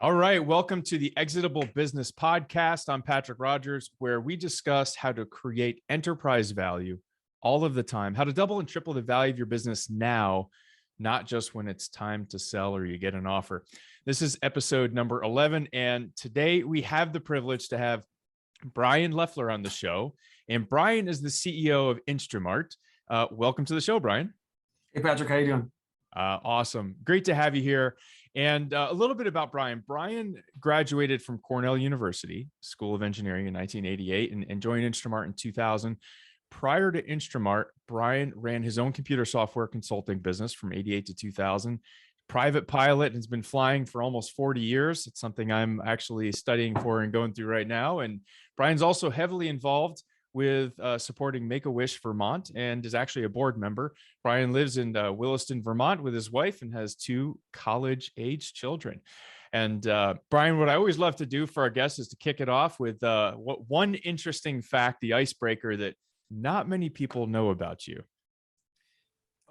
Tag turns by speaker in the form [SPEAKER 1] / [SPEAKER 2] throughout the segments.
[SPEAKER 1] All right. Welcome to the Exitable Business Podcast. I'm Patrick Rogers, where we discuss how to create enterprise value all of the time, how to double and triple the value of your business now, not just when it's time to sell or you get an offer. This is episode number 11. And today we have the privilege to have Brian Leffler on the show. And Brian is the CEO of Instrumart. Welcome to the show, Brian.
[SPEAKER 2] Hey, Patrick. How you doing?
[SPEAKER 1] Awesome. Great to have you here. And a little bit about Brian. Brian graduated from Cornell University School of Engineering in 1988 and joined Instrumart in 2000. Prior to Instrumart, Brian ran his own computer software consulting business from 88 to 2000. Private pilot and has been flying for almost 40 years. It's something I'm actually studying for and going through right now. And Brian's also heavily involved with supporting Make-A-Wish Vermont and is actually a board member. Brian lives in Williston, Vermont with his wife and has 2 college-age children. And Brian, what I always love to do for our guests is to kick it off with one interesting fact, the icebreaker that not many people know about you.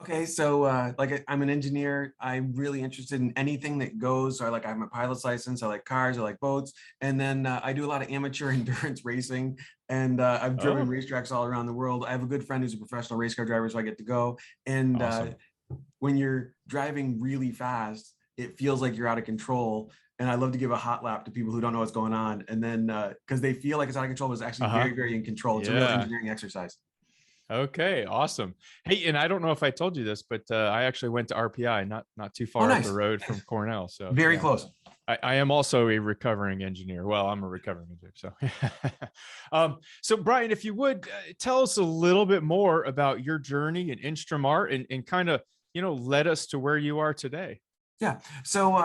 [SPEAKER 2] Okay, so I'm an engineer. I'm really interested in anything that goes. So I have my pilot's license. I like cars. I like boats. And then I do a lot of amateur endurance racing. And I've driven racetracks all around the world. I have a good friend who's a professional race car driver, so I get to go. And awesome. When you're driving really fast, it feels like you're out of control. And I love to give a hot lap to people who don't know what's going on. And then because they feel like it's out of control, but it's actually very, very in control. It's a real engineering exercise.
[SPEAKER 1] Okay, awesome. Hey, and I don't know if I told you this, but I actually went to RPI, not too far up the road from Cornell. So
[SPEAKER 2] very close.
[SPEAKER 1] I am also a recovering engineer. Well, I'm a recovering engineer. So, so Brian, if you would tell us a little bit more about your journey in Instrumart and kind of, led us to where you are today.
[SPEAKER 2] Yeah. So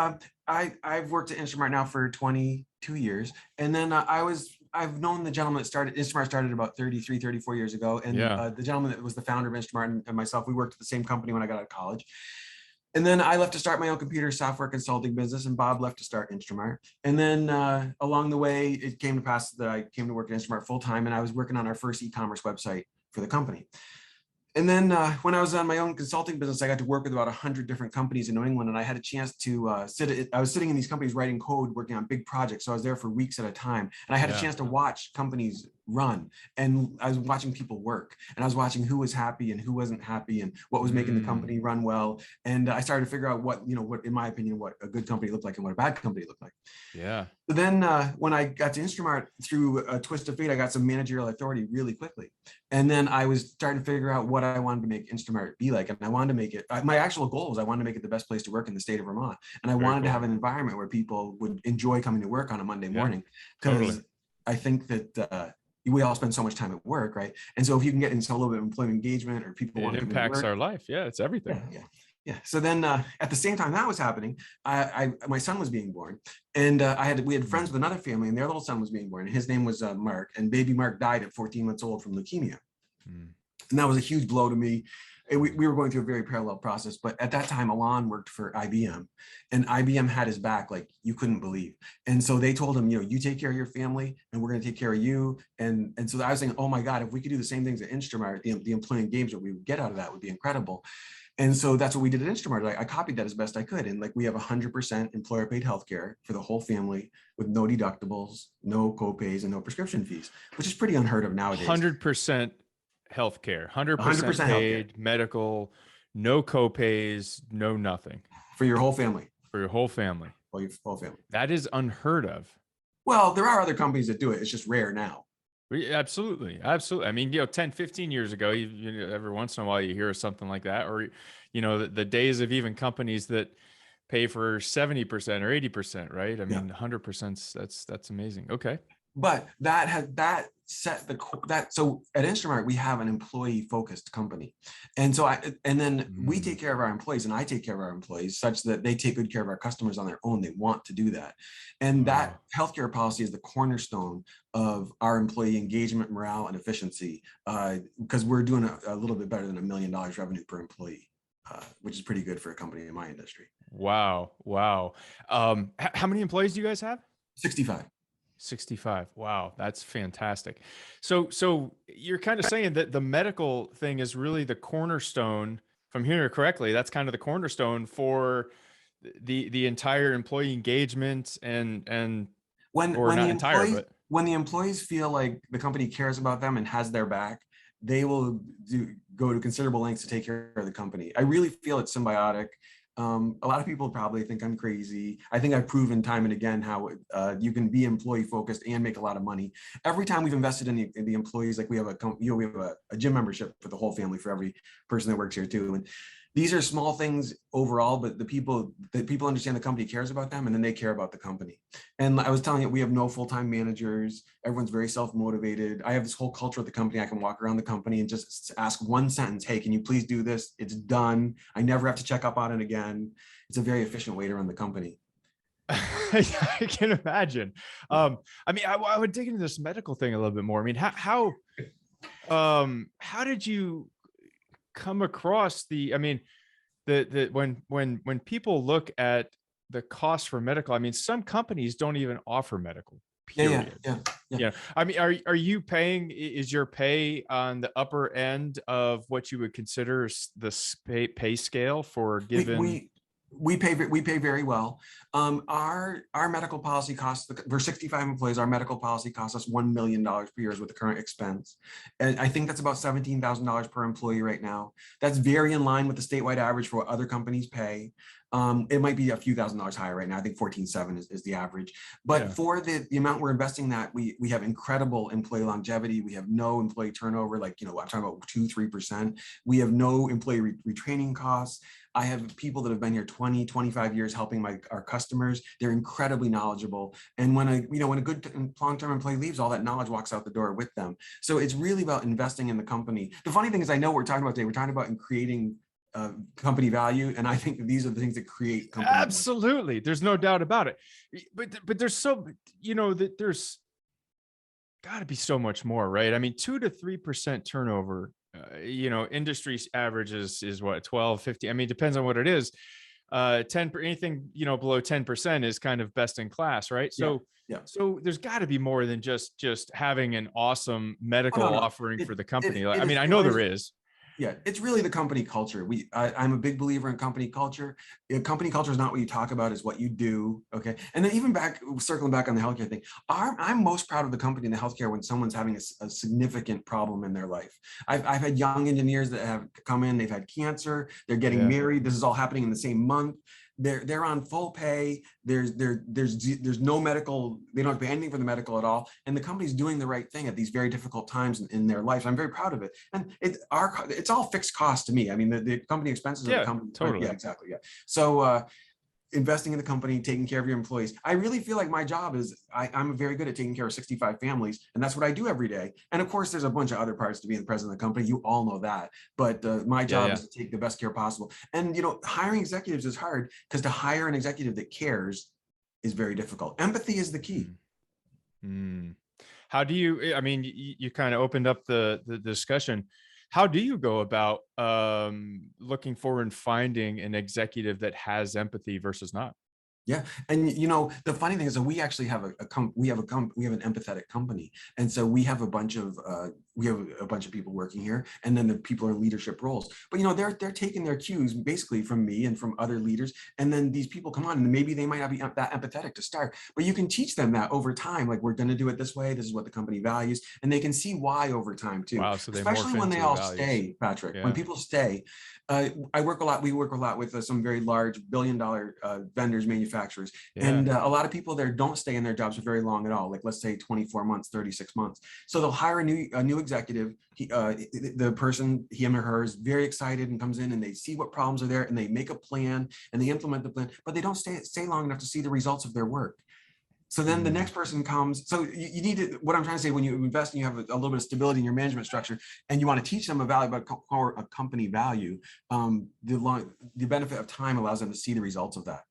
[SPEAKER 2] I've worked at Instrumart now for 22 years. And then I've known the gentleman that started Instrumart started about 34 years ago. And the gentleman that was the founder of Instrumart and myself, we worked at the same company when I got out of college. And then I left to start my own computer software consulting business, and Bob left to start Instrumart. And then along the way, it came to pass that I came to work at Instrumart full time, and I was working on our first e-commerce website for the company. And then when I was on my own consulting business, I got to work with about 100 different companies in New England. And I had a chance to I was sitting in these companies writing code, working on big projects. So I was there for weeks at a time. And I had a chance to watch companies run. And I was watching people work. And I was watching who was happy and who wasn't happy and what was making the company run well. And I started to figure out what, in my opinion, what a good company looked like and what a bad company looked like.
[SPEAKER 1] Yeah.
[SPEAKER 2] But then when I got to Instrumart, through a twist of fate, I got some managerial authority really quickly. And then I was starting to figure out what I wanted to make Instrumart be like. And I wanted to make it, my actual goal was I wanted to make it the best place to work in the state of Vermont. And I wanted to have an environment where people would enjoy coming to work on a Monday morning. Because I think that we all spend so much time at work, right? And so if you can get into a little bit of employee engagement or people want to come to work,
[SPEAKER 1] it impacts our life. Yeah, it's everything.
[SPEAKER 2] Yeah. So then at the same time that was happening, my son was being born, and we had friends with another family, and their little son was being born, and his name was Mark, and baby Mark died at 14 months old from leukemia. And that was a huge blow to me. We were going through a very parallel process, but at that time, Alon worked for IBM, and IBM had his back like you couldn't believe. And so they told him, you take care of your family, and we're going to take care of you. And so I was saying, oh my God, if we could do the same things at Instrumart, the employee engagement we would get out of that would be incredible. And so that's what we did at Instrumart. I copied that as best I could. And we have 100% employer paid healthcare for the whole family with no deductibles, no copays, and no prescription fees, which is pretty unheard of nowadays.
[SPEAKER 1] 100% healthcare, 100% paid healthcare. Medical, no copays, no nothing.
[SPEAKER 2] For your whole family.
[SPEAKER 1] For your whole family.
[SPEAKER 2] For your whole family.
[SPEAKER 1] That is unheard of.
[SPEAKER 2] Well, there are other companies that do it. It's just rare now.
[SPEAKER 1] Absolutely. I mean, 10, 15 years ago, every once in a while you hear something like that, or, the days of even companies that pay for 70% or 80%, right? I mean, 100%, that's amazing. Okay.
[SPEAKER 2] But so at Instrumart, we have an employee focused company. And so we take care of our employees, and I take care of our employees such that they take good care of our customers on their own. They want to do that. And that healthcare policy is the cornerstone of our employee engagement, morale, and efficiency, because we're doing a little bit better than $1 million revenue per employee, which is pretty good for a company in my industry.
[SPEAKER 1] Wow. How many employees do you guys have?
[SPEAKER 2] 65.
[SPEAKER 1] 65. Wow. That's fantastic. So you're kind of saying that the medical thing is really the cornerstone, if I'm hearing it correctly, that's kind of the cornerstone for the entire employee engagement and
[SPEAKER 2] when
[SPEAKER 1] or
[SPEAKER 2] when the
[SPEAKER 1] not entire,
[SPEAKER 2] employees
[SPEAKER 1] but
[SPEAKER 2] when the employees feel like the company cares about them and has their back, they will go to considerable lengths to take care of the company. I really feel it's symbiotic. A lot of people probably think I'm crazy. I think I've proven time and again how you can be employee focused and make a lot of money. Every time we've invested in the employees, like we have a gym membership for the whole family for every person that works here too. And these are small things overall, but the people understand the company cares about them, and then they care about the company. And I was telling you, we have no full-time managers. Everyone's very self-motivated. I have this whole culture at the company. I can walk around the company and just ask one sentence, hey, can you please do this? It's done. I never have to check up on it again. It's a very efficient way to run the company.
[SPEAKER 1] I can imagine. I mean, I would dig into this medical thing a little bit more. I mean, how did you come across when people look at the cost for medical, I mean, some companies don't even offer medical, period.
[SPEAKER 2] Yeah.
[SPEAKER 1] I mean, are you paying, is your pay on the upper end of what you would consider the pay scale for given?
[SPEAKER 2] We pay very well. Our medical policy costs, for 65 employees, our medical policy costs us $1 million per year with the current expense. And I think that's about $17,000 per employee right now. That's very in line with the statewide average for what other companies pay. It might be a few $1,000s higher right now. I think 14.7 is the average. But for the amount we're investing that, we have incredible employee longevity. We have no employee turnover, like, I'm talking about 2-3%. We have no employee retraining costs. I have people that have been here 20, 25 years helping our customers. They're incredibly knowledgeable. And when a good long-term employee leaves, all that knowledge walks out the door with them. So it's really about investing in the company. The funny thing is, I know what we're talking about today. We're talking about in creating company value. And I think these are the things that create company
[SPEAKER 1] Absolutely.
[SPEAKER 2] value.
[SPEAKER 1] There's no doubt about it. But there's there's got to be so much more, right? I mean, 2 to 3% turnover, industry average is what, 12, 15. I mean, it depends on what it is. 10, anything, below 10% is kind of best in class, right? So, so there's got to be more than just having an awesome medical offering for the company. I mean, I know there is.
[SPEAKER 2] Yeah, it's really the company culture. I'm a big believer in company culture. Company culture is not what you talk about, is what you do. Okay. And then even circling back on the healthcare thing, I'm most proud of the company in the healthcare when someone's having a significant problem in their life. I've had young engineers that have come in, they've had cancer, they're getting married. This is all happening in the same month. They're on full pay. There's no medical. They don't have to pay anything for the medical at all. And the company's doing the right thing at these very difficult times in their life. I'm very proud of it. And it's all fixed cost to me. I mean, the company expenses of the company.
[SPEAKER 1] Totally.
[SPEAKER 2] Yeah, exactly. Yeah. So investing in the company, taking care of your employees. I really feel like my job is I'm very good at taking care of 65 families, and that's what I do every day. And of course, there's a bunch of other parts to being the president of the company. You all know that, but my job is to take the best care possible. And hiring executives is hard, because to hire an executive that cares is very difficult. Empathy is the key.
[SPEAKER 1] How do you? I mean, you kind of opened up the discussion. How do you go about looking for and finding an executive that has empathy versus not?
[SPEAKER 2] Yeah, and the funny thing is that we actually have we have an empathetic company, and so we have a bunch of people working here, and then the people are in leadership roles. But they're taking their cues basically from me and from other leaders, and then these people come on, and maybe they might not be that empathetic to start, but you can teach them that over time. Like, we're going to do it this way. This is what the company values, and they can see why over time too.
[SPEAKER 1] Wow, so
[SPEAKER 2] especially when they all stay, Patrick. When people stay, we work a lot with some very large billion-dollar vendors, manufacturers, and a lot of people there don't stay in their jobs for very long at all. Like, let's say 24 months, 36 months. So they'll hire a new executive. The person, him or her, is very excited and comes in, and they see what problems are there, and they make a plan and they implement the plan, but they don't stay long enough to see the results of their work. So then the next person comes. So you need to, what I'm trying to say, when you invest and you have a little bit of stability in your management structure, and you want to teach them a value about a company value, the benefit of time allows them to see the results of that.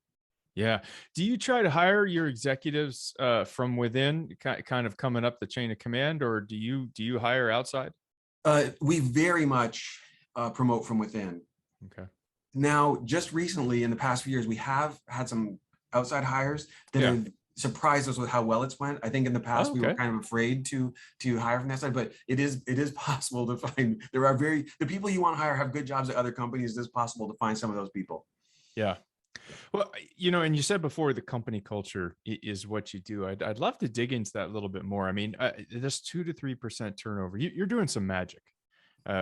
[SPEAKER 1] Yeah. Do you try to hire your executives from within, kind of coming up the chain of command, or do you hire outside?
[SPEAKER 2] We very much promote from within.
[SPEAKER 1] Okay.
[SPEAKER 2] Now, just recently, in the past few years, we have had some outside hires that have surprised us with how well it's went. I think in the past we were kind of afraid to hire from that side, but it is possible to find. The people you want to hire have good jobs at other companies. It is possible to find some of those people.
[SPEAKER 1] Yeah. Well, and you said before the company culture is what you do. I'd love to dig into that a little bit more. I mean, this 2 to 3% turnover, you're doing some magic,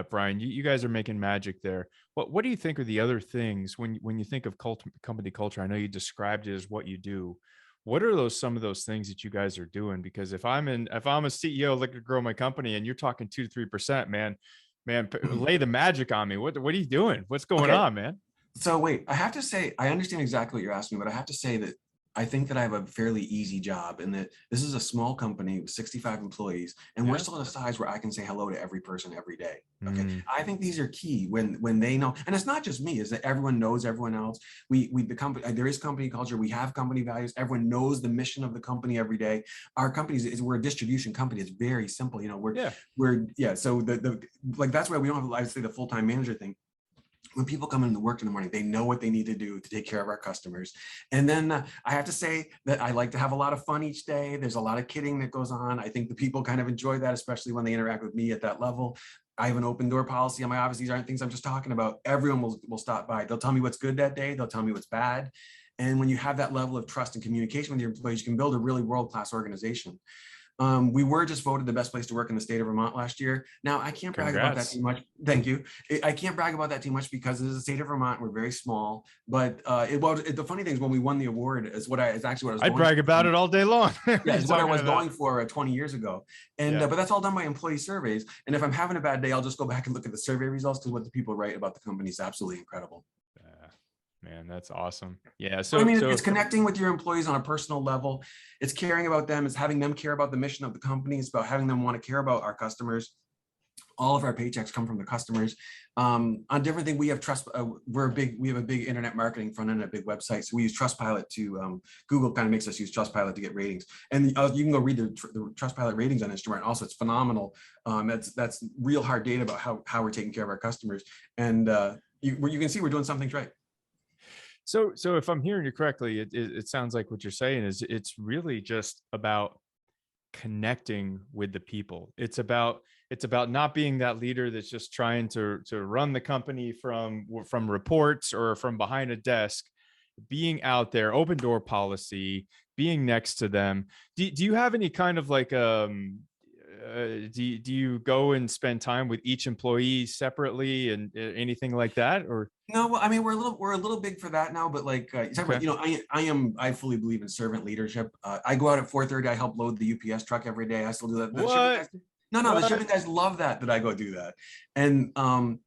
[SPEAKER 1] Brian. You guys are making magic there. What do you think are the other things when you think of company culture? I know you described it as what you do. What are some of those things that you guys are doing? Because if I'm a CEO looking to grow my company, and you're talking 2 to 3%, man, lay the magic on me. What are you doing? What's going
[SPEAKER 2] Okay.
[SPEAKER 1] on, man?
[SPEAKER 2] So wait, I have to say, I understand exactly what you're asking, but I have to say that I think that I have a fairly easy job, and that this is a small company with 65 employees, and we're
[SPEAKER 1] Yeah.
[SPEAKER 2] still at a size where I can say hello to every person every day. Okay.
[SPEAKER 1] Mm.
[SPEAKER 2] I think these are key when they know, and it's not just me, is that everyone knows everyone else. The company, there is company culture, we have company values, everyone knows the mission of the company every day. Our company we're a distribution company. It's very simple. So like that's why we don't have, I say, the full-time manager thing. When people come into work in the morning, they know what they need to do to take care of our customers. And then I have to say that I like to have a lot of fun each day. There's a lot of kidding that goes on. I think the people kind of enjoy that, especially when they interact with me at that level. I have an open door policy on my office. These aren't things I'm just talking about. Everyone will stop by. They'll tell me what's good that day. They'll tell me what's bad. And when you have that level of trust and communication with your employees, you can build a really world-class organization. We were just voted the best place to work in the state of Vermont last year. Now, I can't brag about that too much. Thank you. I can't brag about that too much because it is the state of Vermont. We're very small. But the funny thing is, when we won the award, is actually what I was
[SPEAKER 1] I'd
[SPEAKER 2] going
[SPEAKER 1] brag
[SPEAKER 2] for.
[SPEAKER 1] about it all day long.
[SPEAKER 2] Yeah, it's what I was going for 20 years ago. And
[SPEAKER 1] Yeah.
[SPEAKER 2] but that's all done by employee surveys. And if I'm having a bad day, I'll just go back and look at the survey results, because what the people write about the company is absolutely incredible.
[SPEAKER 1] Man, that's awesome. Yeah.
[SPEAKER 2] So I mean, it's connecting with your employees on a personal level. It's caring about them. It's having them care about the mission of the company. It's about having them want to care about our customers. All of our paychecks come from the customers. On different things, we have trust. We have a big internet marketing front end, a big website. So we use Trustpilot to Google kind of makes us use Trustpilot to get ratings. And you can go read the Trustpilot ratings on Instrumart. Also, it's phenomenal. That's real hard data about how we're taking care of our customers. And you can see we're doing some things right.
[SPEAKER 1] So if I'm hearing you correctly, it sounds like what you're saying is it's really just about connecting with the people. It's about not being that leader that's just trying to run the company from reports or from behind a desk. Being out there, open door policy, being next to them. Do you have any kind of like do you go and spend time with each employee separately and anything like that? Or
[SPEAKER 2] no, well, I mean, we're a little big for that now, but like you talk about, I fully believe in servant leadership. I go out at 4:30. I help load the UPS truck every day. I still do that. The shipping guys love that I go do that. And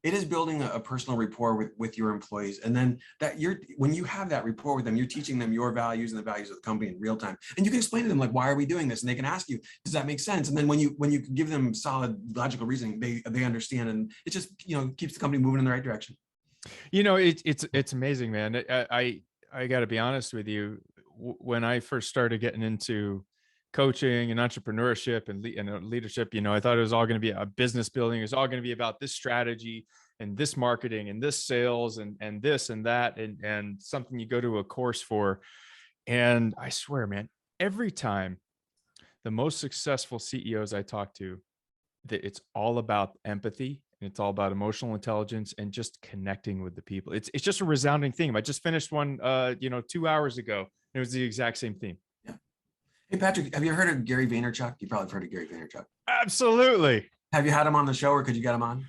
[SPEAKER 2] it is building a personal rapport with your employees. And then when you have that rapport with them, you're teaching them your values and the values of the company in real time. And you can explain to them, like, why are we doing this? And they can ask you, does that make sense? And then when you give them solid logical reasoning, they understand. And it just, keeps the company moving in the right direction.
[SPEAKER 1] It's amazing, man. I got to be honest with you. When I first started getting into coaching and entrepreneurship and leadership, I thought it was all going to be a business building. It was all going to be about this strategy and this marketing and this sales and this and that and something you go to a course for. And I swear, man, every time the most successful CEOs I talk to, that it's all about empathy. It's all about emotional intelligence and just connecting with the people. It's just a resounding theme. I just finished one, 2 hours ago. It was the exact same theme.
[SPEAKER 2] Yeah. Hey, Patrick, have you heard of Gary Vaynerchuk? You probably have heard of Gary Vaynerchuk.
[SPEAKER 1] Absolutely.
[SPEAKER 2] Have you had him on the show, or could you get him on?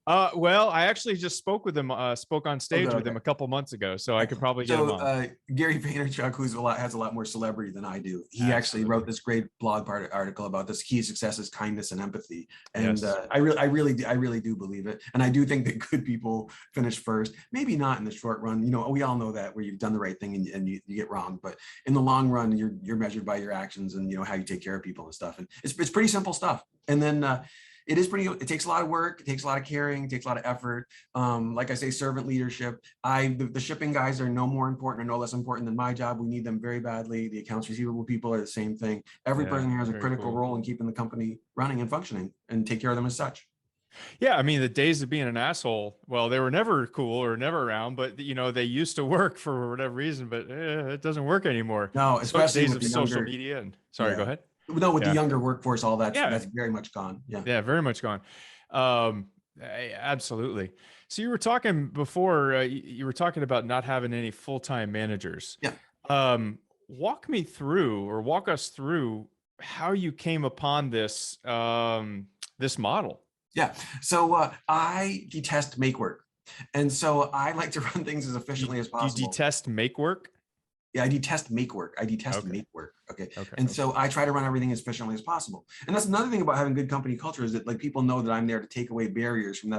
[SPEAKER 1] Well, I actually just spoke with him, spoke on stage with him a couple months ago, so I could probably get him on.
[SPEAKER 2] Gary Vaynerchuk, has a lot more celebrity than I do. He actually wrote this great blog article about this key success is kindness and empathy. And yes. I really do believe it. And I do think that good people finish first. Maybe not in the short run. We all know that, where you've done the right thing and you get wrong. But in the long run, you're measured by your actions and how you take care of people and stuff. And it's pretty simple stuff. And then it takes a lot of work. It takes a lot of caring. It takes a lot of effort. Like I say, servant leadership. The shipping guys are no more important or no less important than my job. We need them very badly. The accounts receivable people are the same thing. Every person here has a critical role in keeping the company running and functioning, and take care of them as such.
[SPEAKER 1] Yeah, I mean, the days of being an asshole, well, they were never cool or never around, but they used to work for whatever reason, but it doesn't work anymore.
[SPEAKER 2] No, especially
[SPEAKER 1] days of social media. And sorry, go ahead.
[SPEAKER 2] No, with the younger workforce, all that's very much gone.
[SPEAKER 1] Yeah, very much gone. Absolutely. So you were talking before, you were talking about not having any full-time managers.
[SPEAKER 2] Yeah.
[SPEAKER 1] Walk me through, or walk us through, how you came upon this this model.
[SPEAKER 2] Yeah. So I detest make work. And so I like to run things as efficiently as
[SPEAKER 1] Do you
[SPEAKER 2] possible.
[SPEAKER 1] detest make work?
[SPEAKER 2] Yeah, I detest make work. I detest
[SPEAKER 1] Okay.
[SPEAKER 2] make work. Okay.
[SPEAKER 1] Okay.
[SPEAKER 2] And so I try to run everything as efficiently as possible. And that's another thing about having good company culture, is that like people know that I'm there to take away barriers from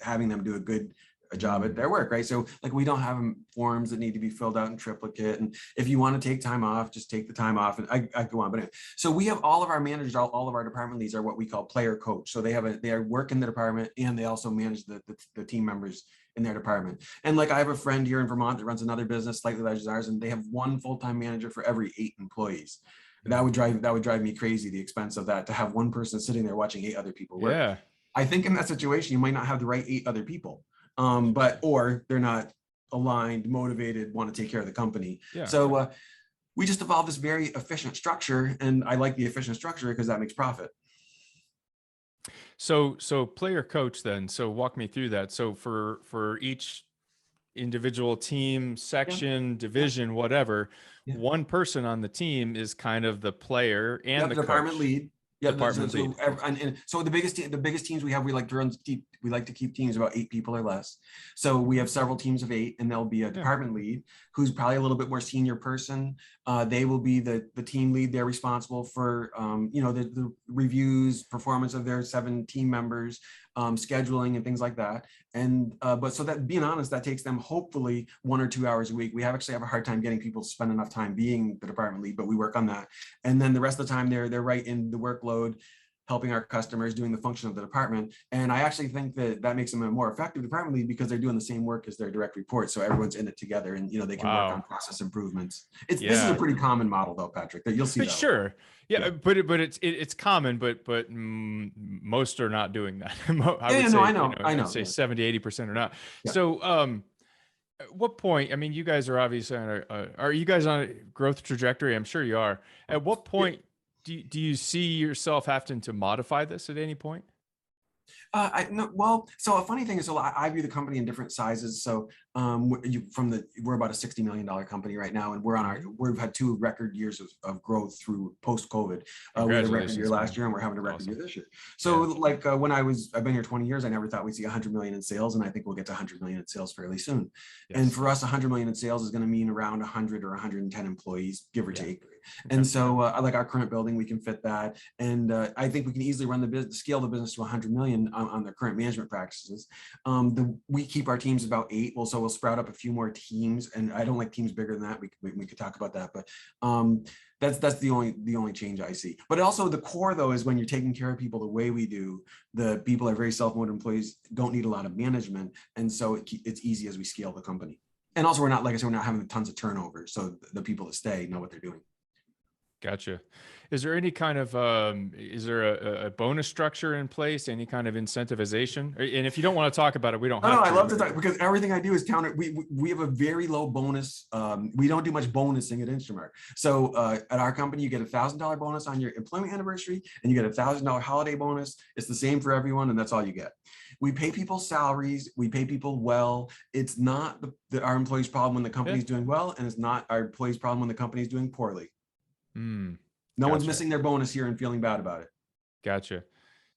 [SPEAKER 2] having them do a good job at their work, right? So like we don't have forms that need to be filled out in triplicate. And if you want to take time off, just take the time off. And I go on. But anyway, so we have all of our managers, all of our department leads are what we call player coach. So they work in the department, and they also manage the team members in their department. And like I have a friend here in Vermont that runs another business slightly larger than ours, and they have one full-time manager for every 8 employees. That would drive me crazy, the expense of that, to have one person sitting there watching 8 other people work.
[SPEAKER 1] Yeah.
[SPEAKER 2] I think in that situation, you might not have the right 8 other people, or they're not aligned, motivated, want to take care of the company.
[SPEAKER 1] Yeah.
[SPEAKER 2] So we just evolved this very efficient structure, and I like the efficient structure because that makes profit.
[SPEAKER 1] So player coach then. So walk me through that. So for each individual team, section, division, whatever, one person on the team is kind of the player and the
[SPEAKER 2] department
[SPEAKER 1] coach.
[SPEAKER 2] lead. Yeah,
[SPEAKER 1] department lead.
[SPEAKER 2] And so the biggest teams we have, we like to keep teams about 8 people or less. So we have several teams of 8, and there'll be a department lead who's probably a little bit more senior person. They will be the team lead. They're responsible for the reviews, performance of their 7 team members, scheduling and things like that. And but so that, being honest, that takes them hopefully 1 or 2 hours a week. We actually have a hard time getting people to spend enough time being the department lead, but we work on that. And then the rest of the time they're right in the workload, helping our customers, doing the function of the department. And I actually think that makes them a more effective department lead, because they're doing the same work as their direct report. So everyone's in it together, and they can work on process improvements. This is a pretty common model though, Patrick, that you'll see.
[SPEAKER 1] Sure. Yeah. But it's common, but most are not doing that. I know. Say 70-80% are not. Yeah. So at what point, I mean, you guys are obviously are you guys on a growth trajectory? I'm sure you are. At what point do you see yourself having to modify this at any point?
[SPEAKER 2] So a funny thing is, I view the company in different sizes. So we're about a $60 million company right now, and we've had 2 record years of growth through post-COVID. We had a record year last year, and we're having a record year this year. So I've been here 20 years, I never thought we'd see 100 million in sales, and I think we'll get to 100 million in sales fairly soon. Yes. And for us, 100 million in sales is going to mean around 100 or 110 employees, give or take. Okay. And so like our current building, we can fit that. And I think we can easily scale the business to 100 million on their current management practices. We keep our teams about 8. So we'll sprout up a few more teams, and I don't like teams bigger than that. We could talk about that, but that's the only change I see. But also the core though is when you're taking care of people the way we do, the people are very self-motivated employees, don't need a lot of management, and so it's easy as we scale the company. And also we're not having tons of turnover, so the people that stay know what they're doing.
[SPEAKER 1] Gotcha. Is there any kind of is there a bonus structure in place? Any kind of incentivization? And if you don't want to talk about it, we don't have to.
[SPEAKER 2] I love to talk, because everything I do is counter. We have a very low bonus. We don't do much bonusing at Instrumart. So at our company, you get a $1,000 bonus on your employment anniversary, and you get a $1,000 holiday bonus. It's the same for everyone, and that's all you get. We pay people salaries. We pay people well. It's not our employees' problem when the company's doing well, and it's not our employees' problem when the company's doing poorly. No one's missing their bonus here and feeling bad about it.
[SPEAKER 1] Gotcha.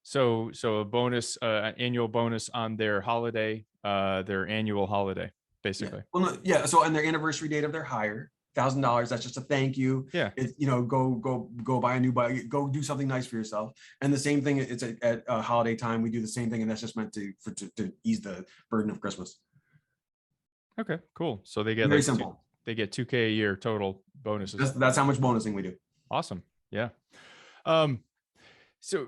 [SPEAKER 1] So a bonus, an annual bonus on their holiday, their annual holiday, basically.
[SPEAKER 2] So on their anniversary date of their hire, $1,000. That's just a thank you.
[SPEAKER 1] Yeah.
[SPEAKER 2] It's, go buy a new bike, go do something nice for yourself. And the same thing, it's at holiday time. We do the same thing, and that's just meant to ease the burden of Christmas.
[SPEAKER 1] Okay, cool. So they get
[SPEAKER 2] very simple.
[SPEAKER 1] They get $2,000 a year total bonuses.
[SPEAKER 2] That's how much bonusing we do.
[SPEAKER 1] Awesome. Yeah. So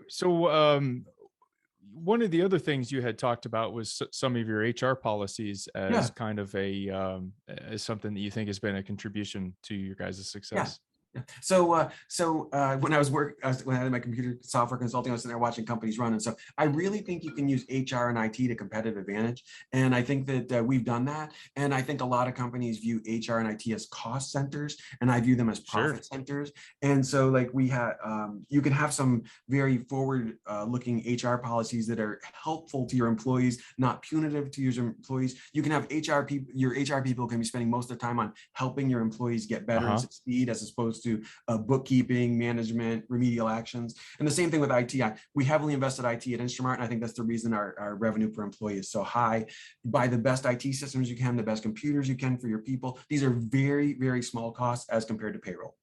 [SPEAKER 1] one of the other things you had talked about was some of your HR policies as kind of as something that you think has been a contribution to your guys' success.
[SPEAKER 2] Yeah. When when I had my computer software consulting, I was sitting there watching companies run. And so I really think you can use HR and IT to competitive advantage. And I think that we've done that. And I think a lot of companies view HR and IT as cost centers, and I view them as profit centers. And so like you can have some very forward looking HR policies that are helpful to your employees, not punitive to your employees. You can have your HR people can be spending most of the time on helping your employees get better and succeed, as opposed to bookkeeping, management, remedial actions. And the same thing with IT. We heavily invested IT at Instrumart, and I think that's the reason our revenue per employee is so high. Buy the best IT systems you can, the best computers you can for your people. These are very, very small costs as compared to payroll.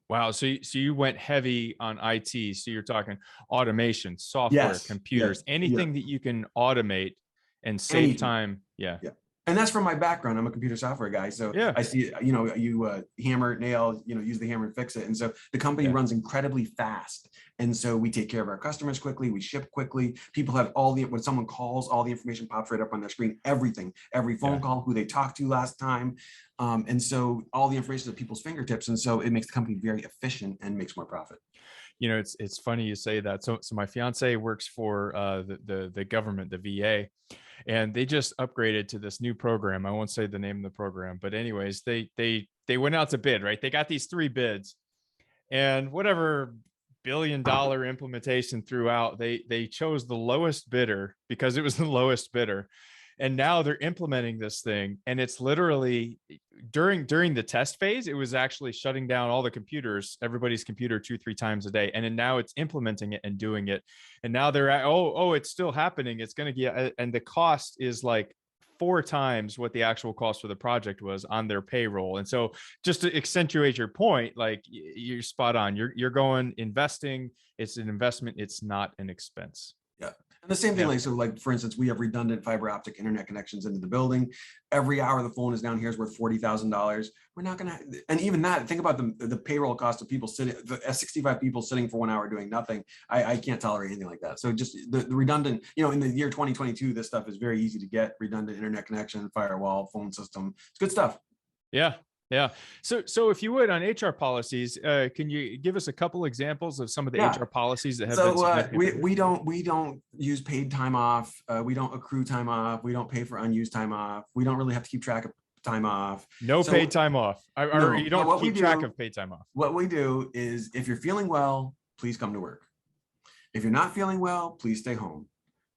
[SPEAKER 1] Wow. So you went heavy on IT. So you're talking automation, software, computers, anything that you can automate and save time. Yeah.
[SPEAKER 2] And that's from my background. I'm a computer software guy. So I see, you hammer, nail, use the hammer and fix it. And so the company runs incredibly fast. And so we take care of our customers quickly. We ship quickly. People have when someone calls, all the information pops right up on their screen, everything, every phone call, who they talked to last time. And so all the information at people's fingertips. And so it makes the company very efficient and makes more profit.
[SPEAKER 1] It's funny you say that. So my fiance works for the government, the VA, and they just upgraded to this new program. I won't say the name of the program, but anyways, they went out to bid, right? They got these 3 bids, and whatever billion-dollar implementation throughout, they chose the lowest bidder because it was the lowest bidder. And now they're implementing this thing, and it's literally during the test phase, it was actually shutting down all the computers, everybody's computer 2-3 times a day. And then now it's implementing it and doing it. And now they're at, it's still happening. It's going to get, and the cost is like 4 times what the actual cost for the project was on their payroll. And so just to accentuate your point, like you're spot on, you're going investing. It's an investment. It's not an expense.
[SPEAKER 2] Yeah. And the same thing, like for instance, we have redundant fiber optic internet connections into the building. Every hour the phone is down here is worth $40,000. We're not going to, and even that, think about the payroll cost of people sitting, 65 people sitting for 1 hour doing nothing. I can't tolerate anything like that. So just the redundant, in the year 2022, this stuff is very easy to get: redundant internet connection, firewall, phone system. It's good stuff.
[SPEAKER 1] Yeah. Yeah. So if you would, on HR policies, can you give us a couple examples of some of the HR policies that have been significant?
[SPEAKER 2] We don't use paid time off. We don't accrue time off. We don't pay for unused time off. We don't really have to keep track of time off.
[SPEAKER 1] No paid time off. Or you don't keep track of paid time off.
[SPEAKER 2] What we do is, if you're feeling well, please come to work. If you're not feeling well, please stay home.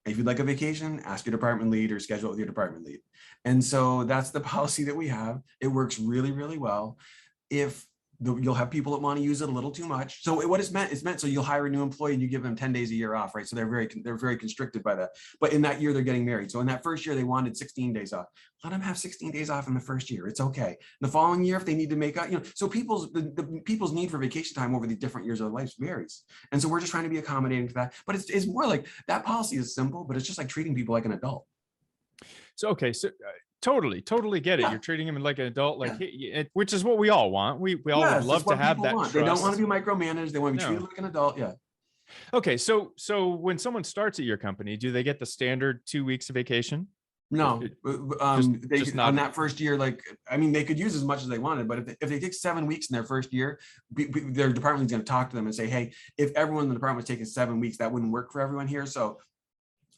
[SPEAKER 2] If you'd like a vacation, ask your department lead or schedule it with your department lead. And so that's the policy that we have. It works really, really well. You'll have people that want to use it a little too much. So what it's meant so you'll hire a new employee and you give them 10 days a year off, right? So they're very constricted by that. But in that year, they're getting married. So in that first year, they wanted 16 days off. Let them have 16 days off in the first year. It's okay. The following year, if they need to make up, so people's need for vacation time over the different years of their life varies. And so we're just trying to be accommodating to that. But it's more like, that policy is simple, but it's just like treating people like an adult.
[SPEAKER 1] So, okay. So totally get it. You're treating him like an adult, which is what we all want. We all would love to have that trust.
[SPEAKER 2] They don't want to be micromanaged. They want to be treated like an adult. Yeah.
[SPEAKER 1] Okay. So when someone starts at your company, do they get the standard 2 weeks of vacation?
[SPEAKER 2] No, on that first year, they could use as much as they wanted, but if they take 7 weeks in their first year, their department is going to talk to them and say, hey, if everyone in the department was taking 7 weeks, that wouldn't work for everyone here. So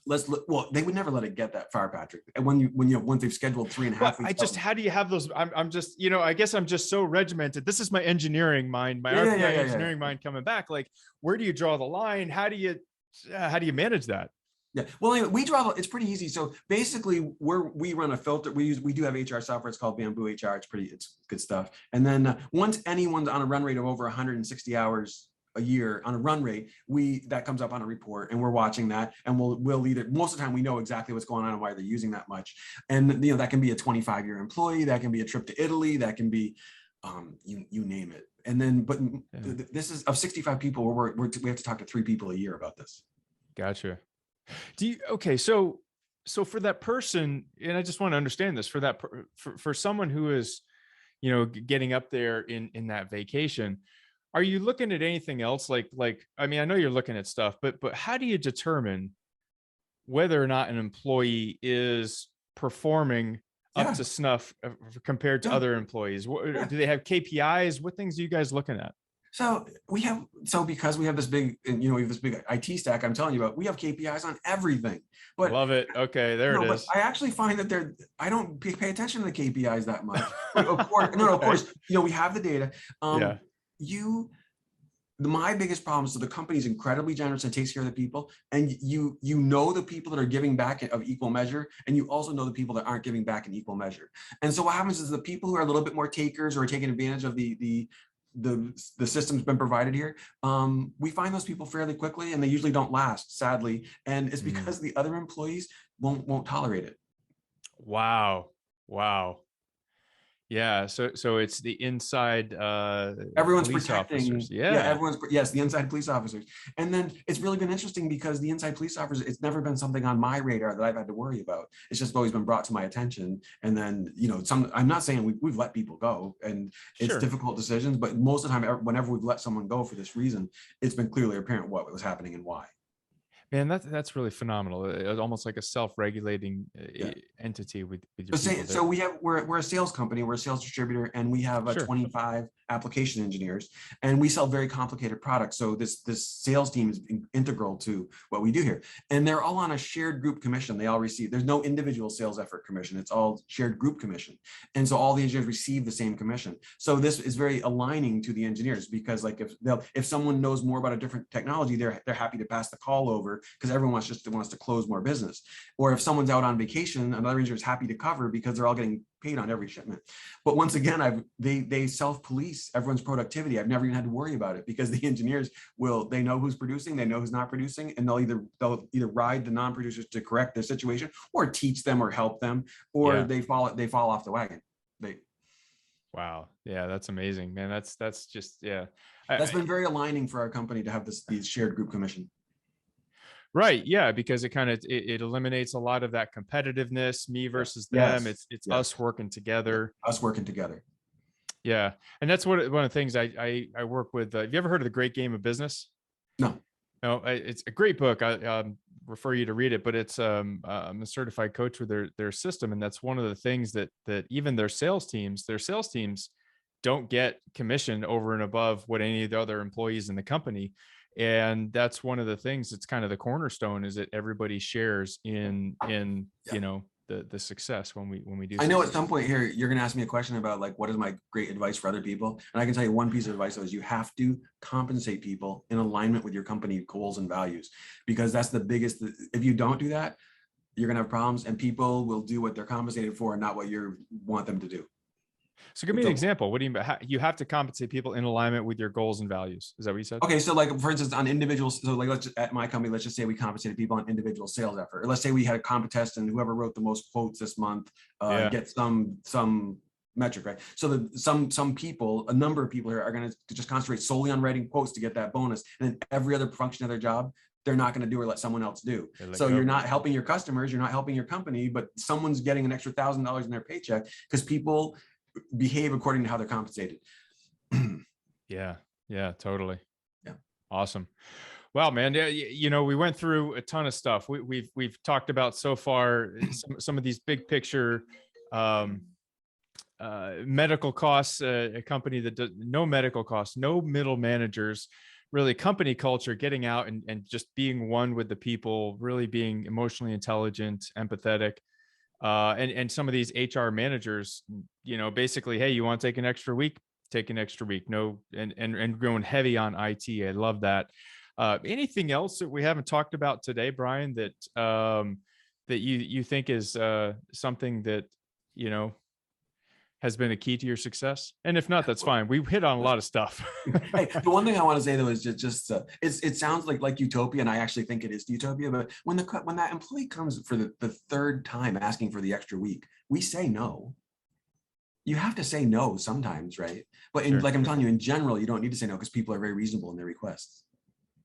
[SPEAKER 2] they would never let it get that far, Patrick. And once they've scheduled 3.5 weeks.
[SPEAKER 1] How do you have those? I'm just, I guess I'm just so regimented. This is my engineering mind, engineering mind coming back. Like, where do you draw the line? How do you manage that?
[SPEAKER 2] Yeah. Well, anyway, it's pretty easy. So basically we run a filter. We do have HR software. It's called Bamboo HR. It's good stuff. And then once anyone's on a run rate of over 160 hours a year on a run rate, that comes up on a report, and we're watching that, and we'll lead it. Most of the time we know exactly what's going on and why they're using that much. And that can be a 25-year employee, that can be a trip to Italy, that can be you name it. And then this is of 65 people, we have to talk to 3 people a year about this.
[SPEAKER 1] Gotcha. So for that person, and I just want to understand this, for someone who is getting up there in that vacation, are you looking at anything else? I know you're looking at stuff, but how do you determine whether or not an employee is performing up to snuff compared to other employees? Do they have KPIs? What things are you guys looking at?
[SPEAKER 2] So because we have this big, we have this big IT stack I'm telling you about, we have KPIs on everything. But
[SPEAKER 1] love it. Okay, there it is.
[SPEAKER 2] But I actually find that I don't pay attention to the KPIs that much. But of course, of course, we have the data. My biggest problem is that the company is incredibly generous and takes care of the people, and you know the people that are giving back of equal measure, and you also know the people that aren't giving back in equal measure. And so what happens is the people who are a little bit more takers or are taking advantage of the system's been provided here, we find those people fairly quickly, and they usually don't last, sadly, and it's because the other employees won't tolerate it.
[SPEAKER 1] Wow. Yeah, so it's the inside
[SPEAKER 2] everyone's
[SPEAKER 1] police
[SPEAKER 2] protecting
[SPEAKER 1] officers.
[SPEAKER 2] The inside police officers. And then it's really been interesting because the inside police officers, it's never been something on my radar that I've had to worry about. It's just always been brought to my attention. And then I'm not saying we've let people go, and it's difficult decisions, but most of the time, whenever we've let someone go for this reason, it's been clearly apparent what was happening and why.
[SPEAKER 1] Man, that's really phenomenal. It's almost like a self-regulating entity with your people.
[SPEAKER 2] So we're a sales company, we're a sales distributor, and we have 25 application engineers, and we sell very complicated products. So this sales team is integral to what we do here, and they're all on a shared group commission. They all receive. There's no individual sales effort commission. It's all shared group commission, and so all the engineers receive the same commission. So this is very aligning to the engineers, because like if someone knows more about a different technology, they're happy to pass the call over, because everyone wants to close more business. Or if someone's out on vacation, another engineer is happy to cover because they're all getting paid on every shipment. But once again, they self-police everyone's productivity. I've never even had to worry about it, because the engineers they know who's producing, they know who's not producing, and they'll either ride the non-producers to correct their situation, or teach them or help them, or they fall off the wagon.
[SPEAKER 1] Wow. Yeah, that's amazing, man. That's just
[SPEAKER 2] That's been very aligning for our company to have these shared group commission.
[SPEAKER 1] Right. Yeah. Because it eliminates a lot of that competitiveness, me versus them. It's us working together. Yeah. And that's one of the things I work with. Have you ever heard of The Great Game of Business?
[SPEAKER 2] No.
[SPEAKER 1] No, it's a great book. I refer you to read it, but it's I'm a certified coach with their system. And that's one of the things that even their sales teams don't get commission over and above what any of the other employees in the company. And that's one of the things that's kind of the cornerstone, is that everybody shares in the success when we do.
[SPEAKER 2] I know at some point here you're going to ask me a question about like, what is my great advice for other people? And I can tell you one piece of advice is you have to compensate people in alignment with your company goals and values, because that's the biggest. If you don't do that, you're going to have problems, and people will do what they're compensated for and not what you want them to do.
[SPEAKER 1] So give me an example. What do you mean? You have to compensate people in alignment with your goals and values. Is that what you said?
[SPEAKER 2] Okay. So like, for instance, on individuals, so like at my company, let's just say we compensated people on individual sales effort. Or let's say we had a contest, and whoever wrote the most quotes this month gets some metric, right? So some people, a number of people here are going to just concentrate solely on writing quotes to get that bonus. And then every other function of their job, they're not going to do or let someone else do. So you're not helping your customers, you're not helping your company, but someone's getting an extra $1,000 in their paycheck because people behave according to how they're compensated.
[SPEAKER 1] Yeah, totally.
[SPEAKER 2] Yeah.
[SPEAKER 1] Awesome. Well, man, we went through a ton of stuff. We've talked about so far some of these big picture medical costs, a company that does no medical costs, no middle managers, really company culture, getting out and just being one with the people, really being emotionally intelligent, empathetic. And some of these HR managers, basically, hey, you want to take an extra week? Take an extra week. No, and going heavy on IT. I love that. Anything else that we haven't talked about today, Brian, that you think is something that has been a key to your success? And if not, that's fine. We hit on a lot of stuff.
[SPEAKER 2] Hey, the one thing I want to say though is just it sounds like utopia, and I actually think it is utopia. But when that employee comes for the third time asking for the extra week, we say no. You have to say no sometimes, right? But like I'm telling you, in general, you don't need to say no, because people are very reasonable in their requests.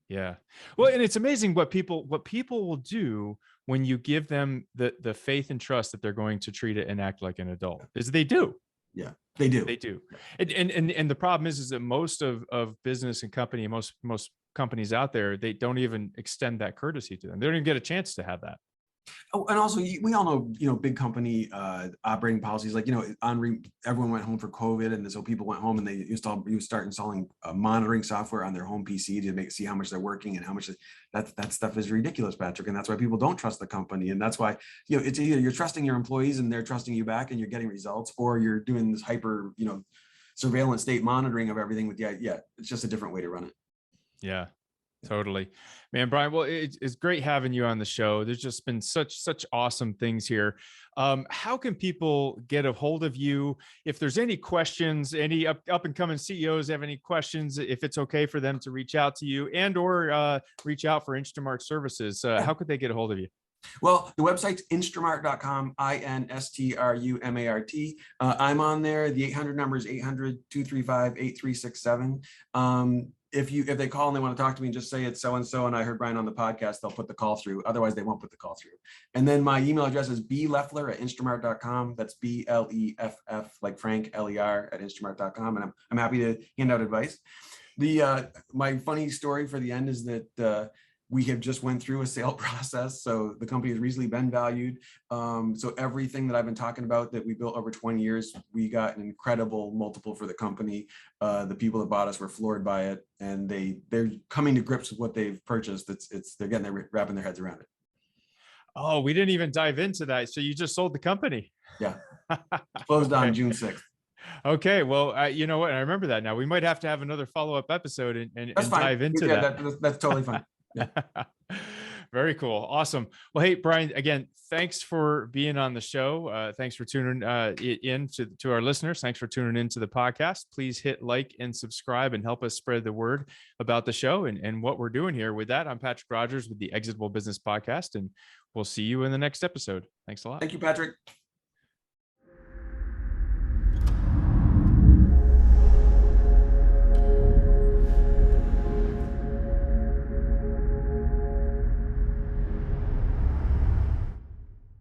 [SPEAKER 1] Yeah. Well, and it's amazing what people will do when you give them the faith and trust that they're going to treat it and act like an adult. Is they do.
[SPEAKER 2] Yeah, they do.
[SPEAKER 1] They do. And the problem is that most of business and company, most companies out there, they don't even extend that courtesy to them. They don't even get a chance to have that.
[SPEAKER 2] Oh, and also we all know, big company operating policies, like, everyone went home for COVID, and so people went home and you start installing monitoring software on their home PC to see how much they're working and how much that stuff is ridiculous, Patrick. And that's why people don't trust the company. And that's why, it's either you're trusting your employees and they're trusting you back and you're getting results, or you're doing this hyper, surveillance state monitoring of everything with it's just a different way to run it.
[SPEAKER 1] Yeah. Totally, man. Brian, well, it's great having you on the show. There's just been such awesome things here. How can people get a hold of you if there's any questions? Any up and coming CEOs have any questions? If it's okay for them to reach out to you or reach out for Instrumart services, how could they get a hold of you?
[SPEAKER 2] Well, the website's instrumart.com, Instrumart. I'm on there. The 800 number is 800-235-8367. If they call and they want to talk to me, just say it's so-and-so and I heard Brian on the podcast, they'll put the call through. Otherwise, they won't put the call through. And then my email address is bleffler@instrumart.com. That's BLEFF, like Frank, LER @instrumart.com. And I'm happy to hand out advice. My funny story for the end is that we have just went through a sale process. So the company has recently been valued. So everything that I've been talking about that we built over 20 years, we got an incredible multiple for the company. The people that bought us were floored by it, and they're coming to grips with what they've purchased. They're wrapping their heads around it.
[SPEAKER 1] Oh, we didn't even dive into that. So you just sold the company.
[SPEAKER 2] Yeah. Closed on June 6th.
[SPEAKER 1] Okay. Well, you know what? I remember that now. We might have to have another follow-up episode and dive into that.
[SPEAKER 2] That's totally fine. Yeah.
[SPEAKER 1] Very cool. Awesome. Well, hey, Brian, again, thanks for being on the show. Thanks for tuning in to our listeners. Thanks for tuning into the podcast. Please hit like and subscribe and help us spread the word about the show and what we're doing here. With that, I'm Patrick Rogers with the Exitable Business Podcast, and we'll see you in the next episode. Thanks a lot.
[SPEAKER 2] Thank you, Patrick.